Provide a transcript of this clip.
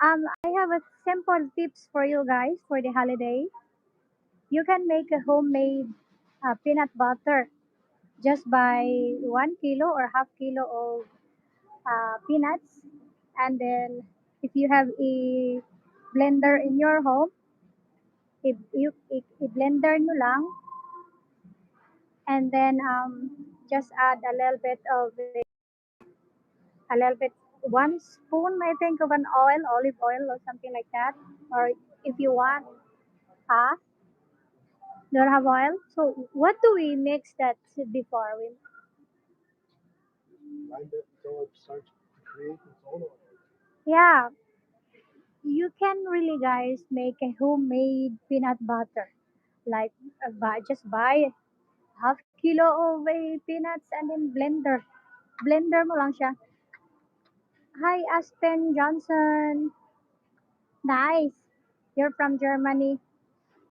I have a simple tips for you guys for the holiday. You can make a homemade peanut butter just by 1 kilo or half kilo of peanuts, and then if you have a blender in your home, if you i-blender nyo lang, and then just add a little bit of a little bit 1 spoon I think of an oil, olive oil or something like that, or if you want half. Don't have oil. So what do we mix that before we? Grind it until it starts to create its own oil. Yeah, you can really guys make a homemade peanut butter. Like just buy half kilo of peanuts and then blender mo lang siya. Hi Aspen Johnson. Nice. You're from Germany.